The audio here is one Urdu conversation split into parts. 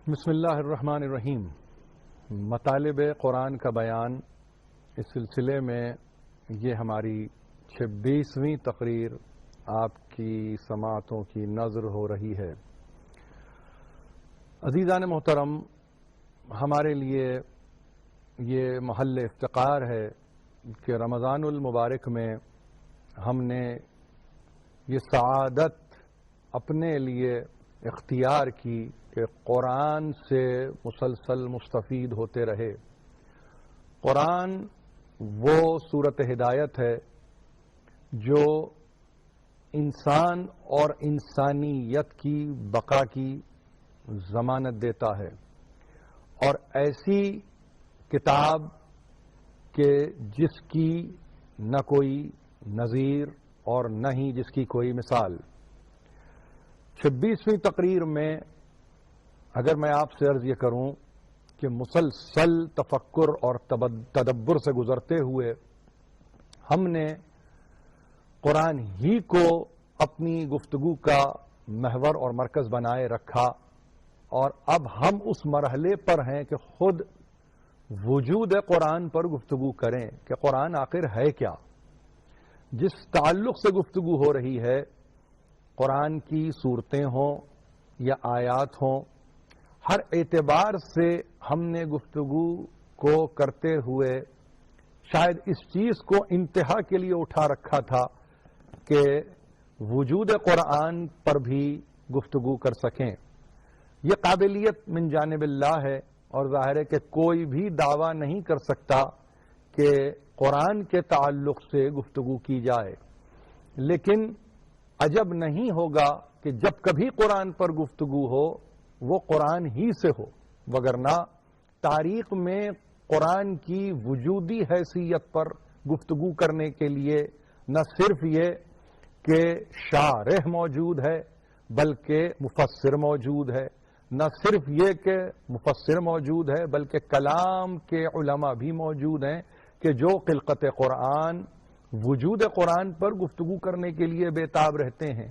بسم اللہ الرحمن الرحیم. مطالب قرآن کا بیان، اس سلسلے میں یہ ہماری 26ویں تقریر آپ کی سماعتوں کی نظر ہو رہی ہے. عزیزان محترم، ہمارے لیے یہ محل افتخار ہے کہ رمضان المبارک میں ہم نے یہ سعادت اپنے لیے اختیار کی کہ قرآن سے مسلسل مستفید ہوتے رہے. قرآن وہ صورت ہدایت ہے جو انسان اور انسانیت کی بقا کی ضمانت دیتا ہے، اور ایسی کتاب کہ جس کی نہ کوئی نظیر اور نہ ہی جس کی کوئی مثال. 26ویں تقریر میں اگر میں آپ سے عرض یہ کروں کہ مسلسل تفکر اور تدبر سے گزرتے ہوئے ہم نے قرآن ہی کو اپنی گفتگو کا محور اور مرکز بنائے رکھا، اور اب ہم اس مرحلے پر ہیں کہ خود وجود قرآن پر گفتگو کریں کہ قرآن آخر ہے کیا. جس تعلق سے گفتگو ہو رہی ہے، قرآن کی صورتیں ہوں یا آیات ہوں، ہر اعتبار سے ہم نے گفتگو کو کرتے ہوئے شاید اس چیز کو انتہا کے لیے اٹھا رکھا تھا کہ وجود قرآن پر بھی گفتگو کر سکیں. یہ قابلیت من جانب اللہ ہے، اور ظاہر ہے کہ کوئی بھی دعویٰ نہیں کر سکتا کہ قرآن کے تعلق سے گفتگو کی جائے. لیکن عجب نہیں ہوگا کہ جب کبھی قرآن پر گفتگو ہو وہ قرآن ہی سے ہو، وگرنہ تاریخ میں قرآن کی وجودی حیثیت پر گفتگو کرنے کے لیے نہ صرف یہ کہ شارح موجود ہے بلکہ مفسر موجود ہے، نہ صرف یہ کہ مفسر موجود ہے بلکہ کلام کے علماء بھی موجود ہیں کہ جو خلقت قرآن، وجود قرآن پر گفتگو کرنے کے لیے بےتاب رہتے ہیں.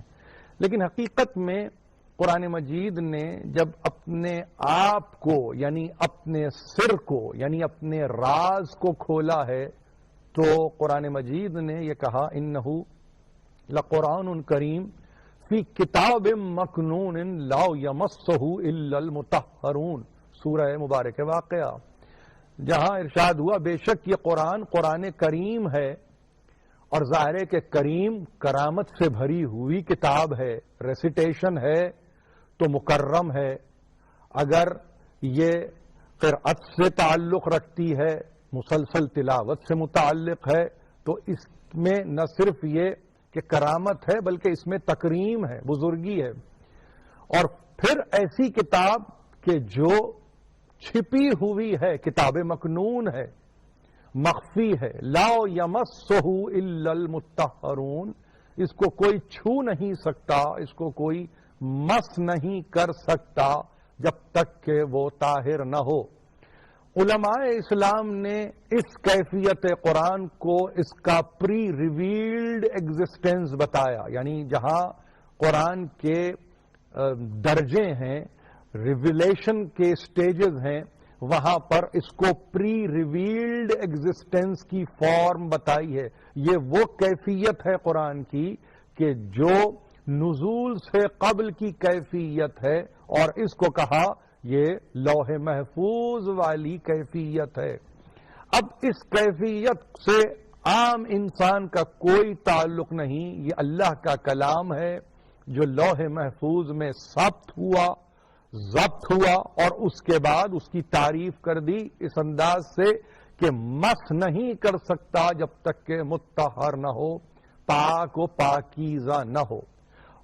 لیکن حقیقت میں قرآن مجید نے جب اپنے آپ کو یعنی اپنے سر کو یعنی اپنے راز کو کھولا ہے تو قرآن مجید نے یہ کہا انہ لقرآن کریم فی کتاب مکنون لا یمسہ الا المطہرون، سورہ مبارک واقعہ، جہاں ارشاد ہوا بے شک یہ قرآن کریم ہے، اور ظاہر ہے کہ کریم کرامت سے بھری ہوئی کتاب ہے، ریسیٹیشن ہے تو مکرم ہے. اگر یہ قرأت سے تعلق رکھتی ہے، مسلسل تلاوت سے متعلق ہے، تو اس میں نہ صرف یہ کہ کرامت ہے بلکہ اس میں تکریم ہے، بزرگی ہے. اور پھر ایسی کتاب کہ جو چھپی ہوئی ہے، کتاب مکنون ہے، مخفی ہے، لا یمسہ الا المطہرون، اس کو کوئی چھو نہیں سکتا، اس کو کوئی مس نہیں کر سکتا جب تک کہ وہ طاہر نہ ہو. علماء اسلام نے اس کیفیت قرآن کو اس کا پری ریویلڈ ایگزسٹنس بتایا، یعنی جہاں قرآن کے درجے ہیں، ریویلیشن کے سٹیجز ہیں، وہاں پر اس کو پری ریویلڈ ایگزسٹنس کی فارم بتائی ہے. یہ وہ کیفیت ہے قرآن کی کہ جو نزول سے قبل کی کیفیت ہے، اور اس کو کہا یہ لوح محفوظ والی کیفیت ہے. اب اس کیفیت سے عام انسان کا کوئی تعلق نہیں، یہ اللہ کا کلام ہے جو لوح محفوظ میں ثبت ہوا، ضبط ہوا، اور اس کے بعد اس کی تعریف کر دی اس انداز سے کہ مس نہیں کر سکتا جب تک کہ مطہر نہ ہو، پاک و پاکیزہ نہ ہو.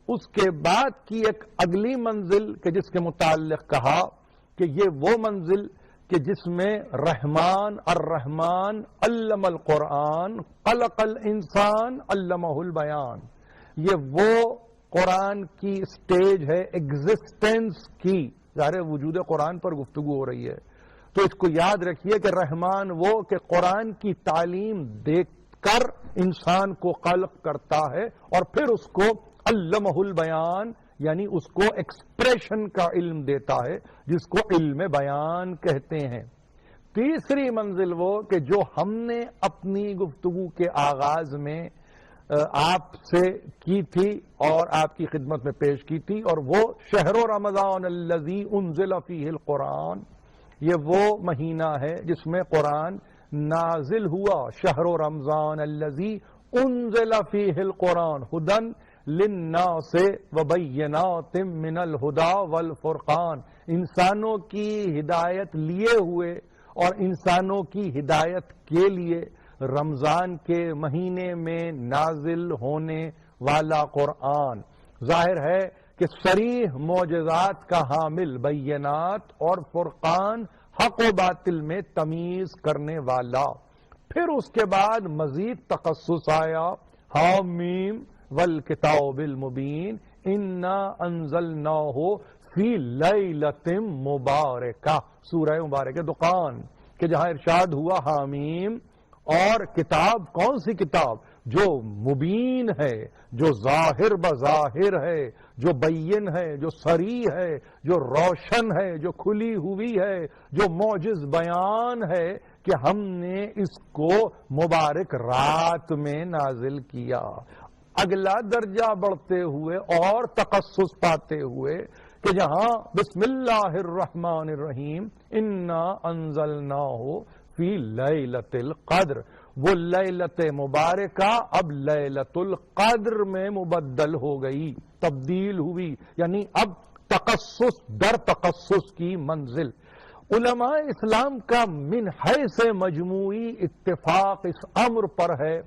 اس کے بعد کی ایک اگلی منزل کہ جس کے متعلق کہا کہ یہ وہ منزل کہ جس میں رحمان الرحمن علم القرآن خلق الانسان علمہ البیان، یہ وہ قرآن کی سٹیج ہے ایگزسٹنس کی. ظاہر وجود قرآن پر گفتگو ہو رہی ہے تو اس کو یاد رکھیے کہ رحمان وہ کہ قرآن کی تعلیم دیکھ کر انسان کو خلق کرتا ہے اور پھر اس کو علمہ البیان یعنی اس کو ایکسپریشن کا علم دیتا ہے، جس کو علم بیان کہتے ہیں۔ تیسری منزل وہ کہ جو ہم نے اپنی گفتگو کے آغاز میں آپ سے کی تھی اور آپ کی خدمت میں پیش کی تھی، اور وہ شہر رمضان الذی انزل فیہ القرآن، یہ وہ مہینہ ہے جس میں قرآن نازل ہوا۔ شہر رمضان الذی انزل فیہ القرآن ہدی للناس وبینات من الہدی والفرقان، انسانوں کی ہدایت لیے ہوئے اور انسانوں کی ہدایت کے لیے رمضان کے مہینے میں نازل ہونے والا قرآن ظاہر ہے کہ صریح معجزات کا حامل، بینات اور فرقان، حق و باطل میں تمیز کرنے والا۔ پھر اس کے بعد مزید تخصص آیا، حامیم والکتاب المبین انا انزلناہ فی لیلۃ مبارکہ، سورہ مبارکہ دخان، کہ جہاں ارشاد ہوا حامیم، اور کتاب کون سی کتاب؟ جو مبین ہے، جو ظاہر بظاہر ہے، جو بین ہے، جو صریح ہے، جو روشن ہے، جو کھلی ہوئی ہے، جو معجز بیان ہے کہ ہم نے اس کو مبارک رات میں نازل کیا۔ اگلا درجہ بڑھتے ہوئے اور تخصص پاتے ہوئے کہ جہاں بسم اللہ الرحمن الرحیم انا انزلناہ فی لیلۃ القدر، وہ لیلت مبارکہ اب لیلۃ القدر میں مبدل ہو گئی، تبدیل ہوئی، یعنی اب تخصص در تخصص کی منزل۔ علماء اسلام کا من حیث مجموعی اتفاق اس امر پر ہے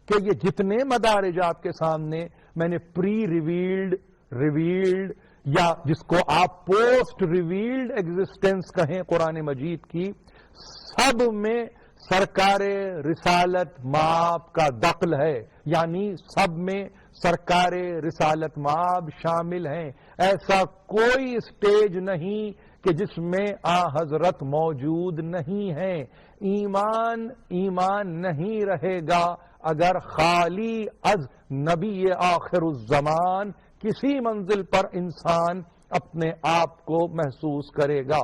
کہ یہ جتنے مدارج آپ کے سامنے میں نے پری ریویلڈ، ریویلڈ یا جس کو آپ پوسٹ ریویلڈ ایگزسٹنس کہیں قرآن مجید کی، سب میں سرکار رسالت مآب کا دخل ہے، یعنی سب میں سرکار رسالت مآب شامل ہیں۔ ایسا کوئی اسٹیج نہیں کہ جس میں حضرت موجود نہیں ہیں۔ ایمان نہیں رہے گا اگر خالی از نبی آخر الزمان کسی منزل پر انسان اپنے آپ کو محسوس کرے گا۔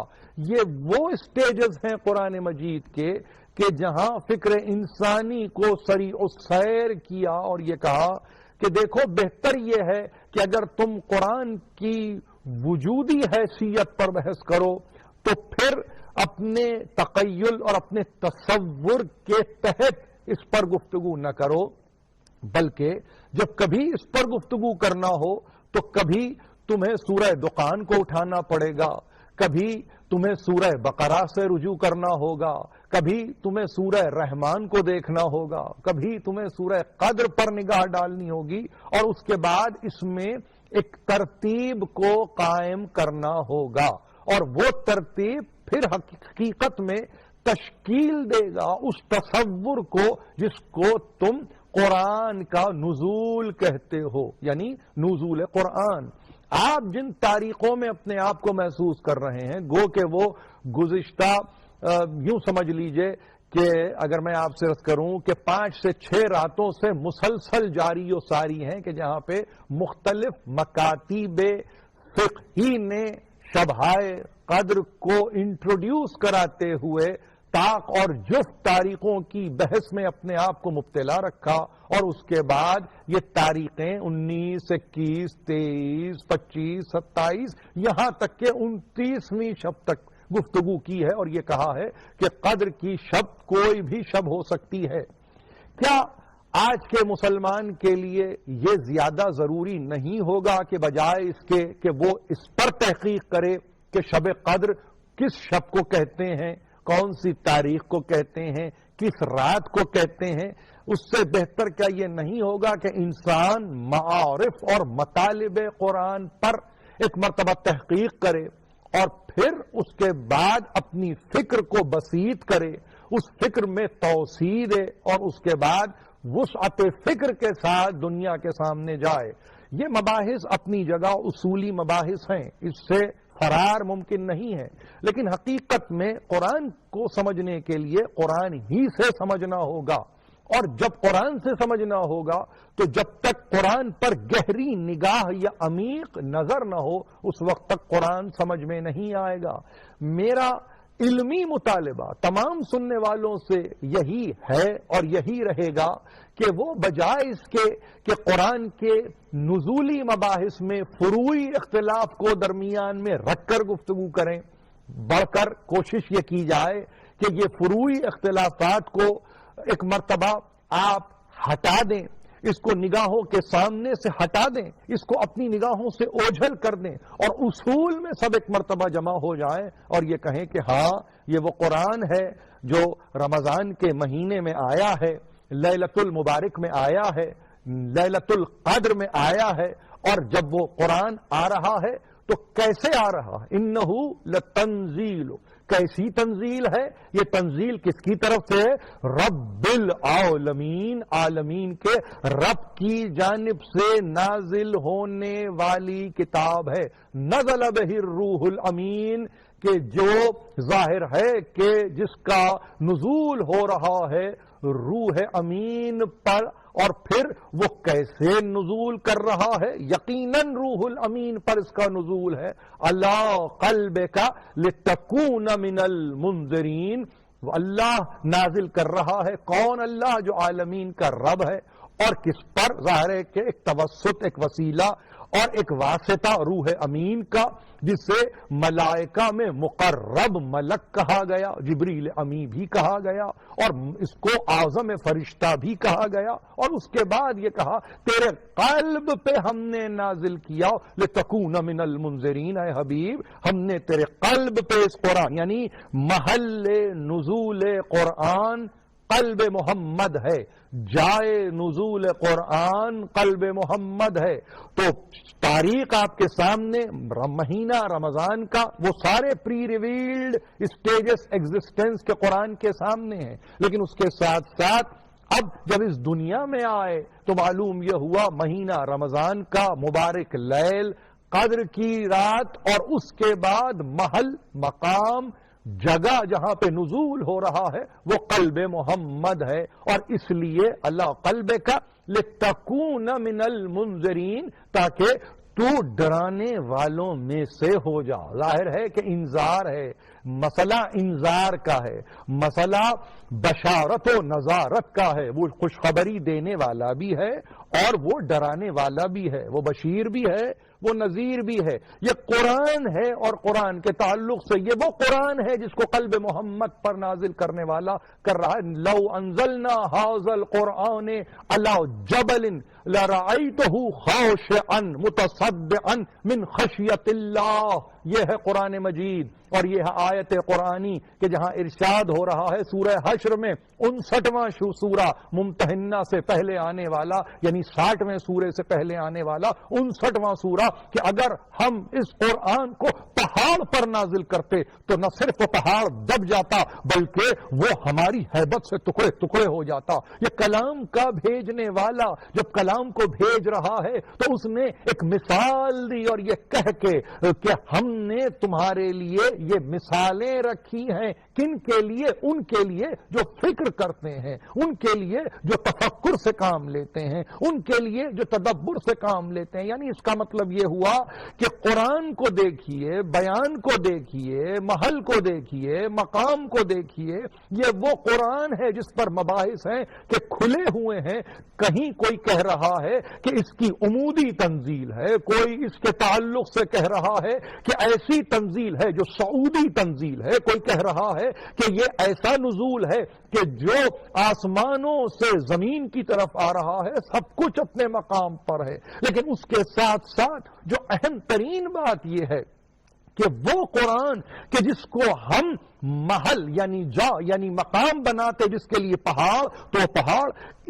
یہ وہ اسٹیجز ہیں قرآن مجید کے کہ جہاں فکر انسانی کو سریع السیر کیا اور یہ کہا کہ دیکھو بہتر یہ ہے کہ اگر تم قرآن کی وجودی حیثیت پر بحث کرو تو پھر اپنے تخیل اور اپنے تصور کے تحت اس پر گفتگو نہ کرو، بلکہ جب کبھی اس پر گفتگو کرنا ہو تو کبھی تمہیں سورہ دخان کو اٹھانا پڑے گا، کبھی تمہیں سورہ بقرہ سے رجوع کرنا ہوگا، کبھی تمہیں سورہ رحمان کو دیکھنا ہوگا، کبھی تمہیں سورہ قدر پر نگاہ ڈالنی ہوگی، اور اس کے بعد اس میں ایک ترتیب کو قائم کرنا ہوگا، اور وہ ترتیب پھر حقیقت میں تشکیل دے گا اس تصور کو جس کو تم قرآن کا نزول کہتے ہو، یعنی نزول قرآن۔ آپ جن تاریخوں میں اپنے آپ کو محسوس کر رہے ہیں، گو کہ وہ گزشتہ یوں سمجھ لیجئے کہ اگر میں آپ سے عرض کروں کہ 5 سے 6 راتوں سے مسلسل جاری و ساری ہیں کہ جہاں پہ مختلف مکاتیب فقہی نے شبہائے قدر کو انٹروڈیوس کراتے ہوئے طاق اور جفت تاریخوں کی بحث میں اپنے آپ کو مبتلا رکھا، اور اس کے بعد یہ تاریخیں 19، 21، 23، 25، 27 یہاں تک کہ 29ویں شب تک گفتگو کی ہے، اور یہ کہا ہے کہ قدر کی شب کوئی بھی شب ہو سکتی ہے۔ کیا آج کے مسلمان کے لیے یہ زیادہ ضروری نہیں ہوگا کہ بجائے اس کے کہ وہ اس پر تحقیق کرے کہ شب قدر کس شب کو کہتے ہیں، کون سی تاریخ کو کہتے ہیں، کس رات کو کہتے ہیں، اس سے بہتر کیا یہ نہیں ہوگا کہ انسان معارف اور مطالب قرآن پر ایک مرتبہ تحقیق کرے اور پھر اس کے بعد اپنی فکر کو بسیط کرے، اس فکر میں توسیع دے، اور اس کے بعد وسعت فکر کے ساتھ دنیا کے سامنے جائے۔ یہ مباحث اپنی جگہ اصولی مباحث ہیں، اس سے فرار ممکن نہیں ہے، لیکن حقیقت میں قرآن کو سمجھنے کے لیے قرآن ہی سے سمجھنا ہوگا۔ اور جب قرآن سے سمجھنا ہوگا تو جب تک قرآن پر گہری نگاہ یا عمیق نظر نہ ہو اس وقت تک قرآن سمجھ میں نہیں آئے گا۔ میرا علمی مطالبہ تمام سننے والوں سے یہی ہے اور یہی رہے گا کہ وہ بجائے اس کے کہ قرآن کے نزولی مباحث میں فروعی اختلاف کو درمیان میں رکھ کر گفتگو کریں، بڑھ کر کوشش یہ کی جائے کہ یہ فروعی اختلافات کو ایک مرتبہ آپ ہٹا دیں، اس کو نگاہوں کے سامنے سے ہٹا دیں، اس کو اپنی نگاہوں سے اوجھل کر دیں اور اصول میں سب ایک مرتبہ جمع ہو جائیں اور یہ کہیں کہ ہاں یہ وہ قرآن ہے جو رمضان کے مہینے میں آیا ہے، لیلۃ المبارک میں آیا ہے، لیلۃ القدر میں آیا ہے، اور جب وہ قرآن آ رہا ہے تو کیسے آ رہا ہے؟ انہو لتنزیل، کیسی تنزیل ہے؟ یہ تنزیل کس کی طرف سے ہے؟ رب العالمین، عالمین کے رب کی جانب سے نازل ہونے والی کتاب ہے۔ نزل بہ الروح الامین، کہ جو ظاہر ہے کہ جس کا نزول ہو رہا ہے روح امین پر، اور پھر وہ کیسے نزول کر رہا ہے؟ یقیناً روح الامین پر اس کا نزول ہے۔ علی قلبک لتکون من المنذرین، وہ اللہ نازل کر رہا ہے۔ کون اللہ؟ جو عالمین کا رب ہے۔ اور کس پر؟ ظاہر ہے کہ ایک توسط، ایک وسیلہ اور ایک واسطہ روح امین کا، جسے ملائکہ میں مقرب ملک کہا گیا، جبریل امی بھی کہا گیا، اور اس کو اعظم فرشتہ بھی کہا گیا، اور اس کے بعد یہ کہا تیرے قلب پہ ہم نے نازل کیا لتکون من المنذرین، اے حبیب ہم نے تیرے قلب پہ اس قرآن، یعنی محل نزول قرآن قلب محمد ہے، جائے نزول قرآن قلب محمد ہے۔ تو تاریخ آپ کے سامنے مہینہ رمضان کا، وہ سارے پری ریویلڈ اسٹیجز ایگزسٹنس کے قرآن کے سامنے ہیں، لیکن اس کے ساتھ ساتھ اب جب اس دنیا میں آئے تو معلوم یہ ہوا مہینہ رمضان کا مبارک لیل، قدر کی رات، اور اس کے بعد محل، مقام، جگہ جہاں پہ نزول ہو رہا ہے وہ قلب محمد ہے۔ اور اس لیے اللہ قلب کا لتکون من المنذرین، تاکہ تو ڈرانے والوں میں سے ہو جا۔ ظاہر ہے کہ انذار ہے، مسئلہ انذار کا ہے، مسئلہ بشارت و نذارت کا ہے۔ وہ خوشخبری دینے والا بھی ہے اور وہ ڈرانے والا بھی ہے، وہ بشیر بھی ہے، وہ نذیر بھی ہے۔ یہ قرآن ہے، اور قرآن کے تعلق سے یہ وہ قرآن ہے جس کو قلب محمد پر نازل کرنے والا کر رہا ہے۔ لو انزلنا ھذا القرآن علی جبل لرأیتہ خاشعا متصدعا من خشیۃ اللہ، یہ ہے قرآن مجید، اور یہ ہے آیت قرآنی کہ جہاں ارشاد ہو رہا ہے سورہ حشر میں 59واں سورہ ممتحنہ سے پہلے آنے والا، یعنی 60ویں سورے سے پہلے آنے والا 59واں سورہ، کہ اگر ہم اس قرآن کو پہاڑ پر نازل کرتے تو نہ صرف وہ پہاڑ دب جاتا بلکہ وہ ہماری ہیبت سے ٹکڑے ٹکڑے ہو جاتا۔ یہ کلام کا بھیجنے والا جب کلام کو بھیج رہا ہے تو اس نے ایک مثال دی، اور یہ کہہ کے کہ ہم نے تمہارے لیے یہ مثالیں رکھی ہیں۔ کن کے لیے؟ ان کے لیے جو فکر کرتے ہیں، ان کے لیے جو تفکر سے کام لیتے ہیں، ان کے لیے جو تدبر سے کام لیتے ہیں۔ یعنی اس کا مطلب یہ ہوا کہ قرآن کو دیکھیے، بیان کو دیکھیے، محل کو دیکھیے، مقام کو دیکھیے، یہ وہ قرآن ہے جس پر مباحث ہیں کہ کھلے ہوئے ہیں۔ کہیں کوئی کہہ رہا ہے کہ اس کی عمودی تنزیل ہے، کوئی اس کے تعلق سے کہہ رہا ہے کہ ایسی تنزیل ہے جو سعودی تنزیل ہے، کوئی کہہ رہا ہے کہ یہ ایسا نزول ہے کہ جو آسمانوں سے زمین کی طرف آ رہا ہے۔ سب کچھ اپنے مقام پر ہے، لیکن اس کے ساتھ ساتھ جو اہم ترین بات یہ ہے کہ وہ قرآن کہ جس کو ہم محل یعنی مقام بناتے، جس کے لیے پہاڑ، تو پہاڑ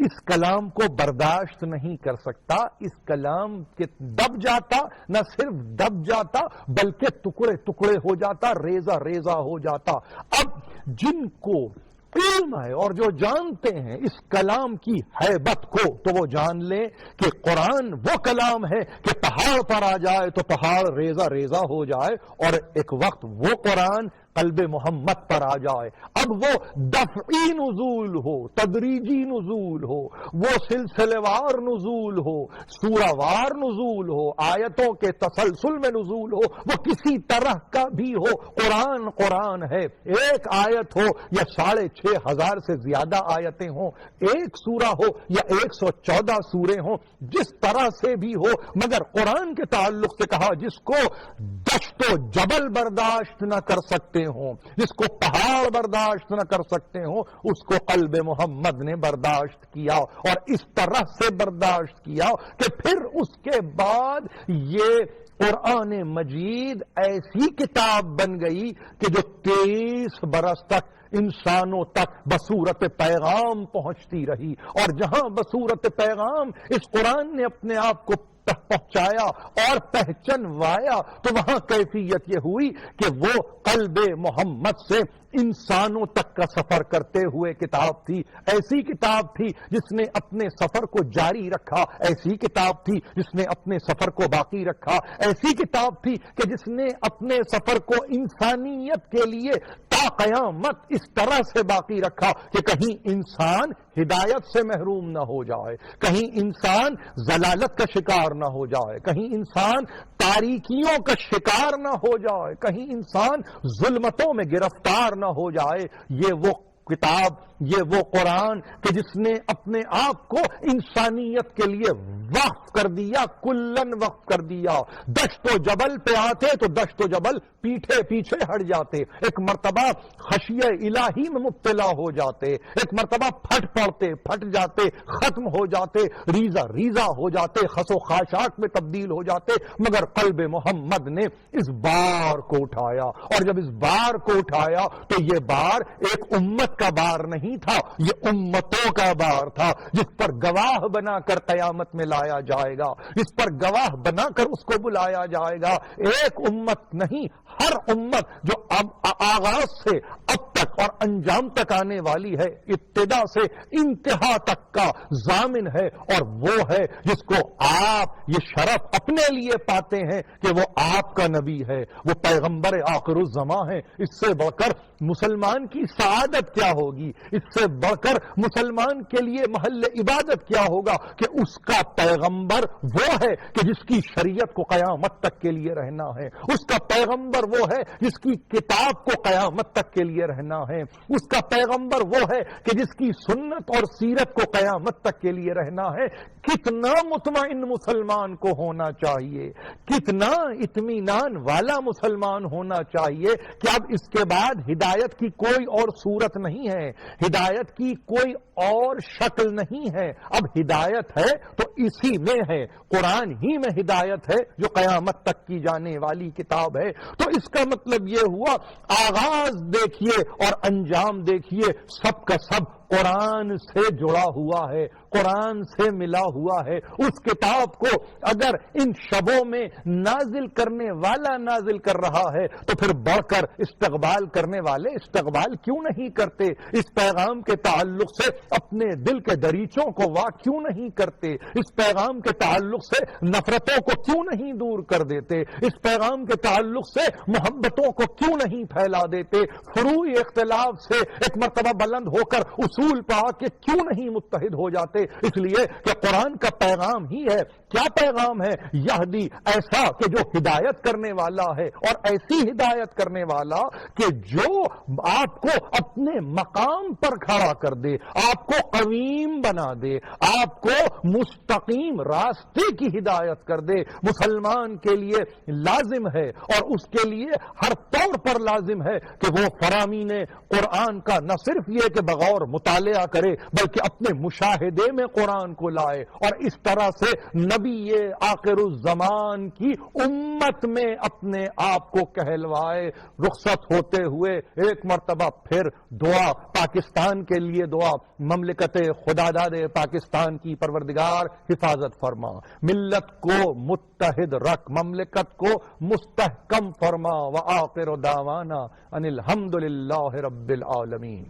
اس کلام کو برداشت نہیں کر سکتا، اس کلام کے دب جاتا، نہ صرف دب جاتا بلکہ ٹکڑے ٹکڑے ہو جاتا، ریزہ ریزہ ہو جاتا۔ اب جن کو علم ہے اور جو جانتے ہیں اس کلام کی ہیبت کو، تو وہ جان لیں کہ قرآن وہ کلام ہے کہ پہاڑ پر آ جائے تو پہاڑ ریزہ ریزہ ہو جائے، اور ایک وقت وہ قرآن قلب محمد پر آ جائے. اب وہ دفعی نزول ہو، تدریجی نزول ہو، وہ سلسلے وار نزول ہو، سورہ وار نزول ہو، آیتوں کے تسلسل میں نزول ہو، وہ کسی طرح کا بھی ہو، قرآن قرآن ہے. ایک آیت ہو یا 6,500 سے زیادہ آیتیں ہوں، ایک سورہ ہو یا 114 سورے ہوں، جس طرح سے بھی ہو، مگر قرآن کے تعلق سے کہا جس کو دشت و جبل برداشت نہ کر سکتے ہوں، جس کو پہاڑ برداشت نہ کر سکتے ہوں، اس کو قلب محمد نے برداشت کیا، اور اس طرح سے برداشت کیا کہ پھر اس کے بعد یہ قرآن مجید ایسی کتاب بن گئی کہ جو 23 برس تک انسانوں تک بصورت پیغام پہنچتی رہی. اور جہاں بصورت پیغام اس قرآن نے اپنے آپ کو پہنچایا اور پہچنوایا، تو وہاں کیفیت یہ ہوئی کہ وہ قلب محمد سے انسانوں تک کا سفر کرتے ہوئے کتاب تھی. ایسی کتاب تھی جس نے اپنے سفر کو جاری رکھا، ایسی کتاب تھی جس نے اپنے سفر کو باقی رکھا، ایسی کتاب تھی کہ جس نے اپنے سفر کو انسانیت کے لیے تا قیامت اس طرح سے باقی رکھا کہ کہیں انسان ہدایت سے محروم نہ ہو جائے، کہیں انسان ضلالت کا شکار نہ ہو جائے، کہیں انسان تاریکیوں کا شکار نہ ہو جائے، کہیں انسان ظلمتوں میں گرفتار نہ ہو جائے. یہ وہ کتاب، یہ وہ قرآن کہ جس نے اپنے آپ کو انسانیت کے لیے وقف کر دیا، کلن وقف کر دیا. دشت و جبل پہ آتے تو دشت و جبل پیٹھے پیچھے ہٹ جاتے، ایک مرتبہ خشیہ الہی میں مبتلا ہو جاتے، ایک مرتبہ پھٹ پڑتے، پھٹ جاتے، ختم ہو جاتے، ریزہ ریزہ ہو جاتے، خس و خاشاک میں تبدیل ہو جاتے. مگر قلب محمد نے اس بار کو اٹھایا، اور جب اس بار کو اٹھایا تو یہ بار ایک امت کا بار نہیں تھا، یہ امتوں کا بار تھا، جس پر گواہ بنا کر قیامت میں لایا جائے گا، جس پر گواہ بنا کر اس کو بلایا جائے گا. ایک امت نہیں، ہر امت جو اب آغاز سے اب تک اور انجام تک آنے والی ہے، ابتدا سے انتہا تک کا ضامن ہے، اور وہ ہے جس کو آپ یہ شرف اپنے لیے پاتے ہیں کہ وہ آپ کا نبی ہے، وہ پیغمبر آخر الزماں ہے. اس سے بڑھ کر مسلمان کی سعادت کیا ہوگی، اس سے بڑھ کر مسلمان کے لیے محل عبادت کیا ہوگا کہ اس کا پیغمبر وہ ہے کہ جس کی شریعت کو قیامت تک کے لیے رہنا ہے، اس کا پیغمبر وہ ہے جس کی کتاب کو قیامت تک کے لیے رہنا ہے، اس کا پیغمبر وہ ہے کہ جس کی سنت اور سیرت کو قیامت تک کے لیے رہنا ہے. کتنا مطمئن مسلمان کو ہونا چاہیے، کتنا اطمینان والا مسلمان ہونا چاہیے کہ اب اس کے بعد ہدایت کی کوئی اور صورت نہیں ہے، ہدایت کی کوئی اور شکل نہیں ہے. اب ہدایت ہے تو اسی میں ہے، قرآن ہی میں ہدایت ہے جو قیامت تک کی جانے والی کتاب ہے. تو اس کا مطلب یہ ہوا آغاز دیکھیے اور انجام دیکھیے، سب کا سب قرآن سے جڑا ہوا ہے، قرآن سے ملا ہوا ہے. اس کتاب کو اگر ان شبوں میں نازل کرنے والا نازل کر رہا ہے تو پھر بڑھ کر استقبال کرنے والے استقبال کیوں نہیں کرتے؟ اس پیغام کے تعلق سے اپنے دل کے دریچوں کو وا کیوں نہیں کرتے؟ اس پیغام کے تعلق سے نفرتوں کو کیوں نہیں دور کر دیتے؟ اس پیغام کے تعلق سے محبتوں کو کیوں نہیں پھیلا دیتے؟ فروعی اختلاف سے ایک مرتبہ بلند ہو کر اصول پا کے کیوں نہیں متحد ہو جاتے؟ اس لیے کہ قرآن کا پیغام ہی ہے. کیا پیغام ہے؟ یہدی، ایسا کہ جو ہدایت کرنے والا ہے، اور ایسی ہدایت کرنے والا کہ جو آپ کو اپنے مقام پر کھڑا کر دے، آپ کو قویم بنا دے، آپ کو مستقیم راستے کی ہدایت کر دے. مسلمان کے لیے لازم ہے، اور اس کے لیے ہر طور پر لازم ہے کہ وہ فرامین قرآن کا نہ صرف یہ کہ بغور مطالعہ کرے بلکہ اپنے مشاہدے میں قرآن کو لائے، اور اس طرح سے نبی آخر الزمان کی امت میں اپنے آپ کو کہلوائے. رخصت ہوتے ہوئے ایک مرتبہ پھر دعا پاکستان کے لیے، دعا مملکت خداداد پاکستان کی پروردگار حفاظت فرما، ملت کو متحد رکھ، مملکت کو مستحکم فرما. وآخر دعوانا ان الحمد للہ رب العالمین.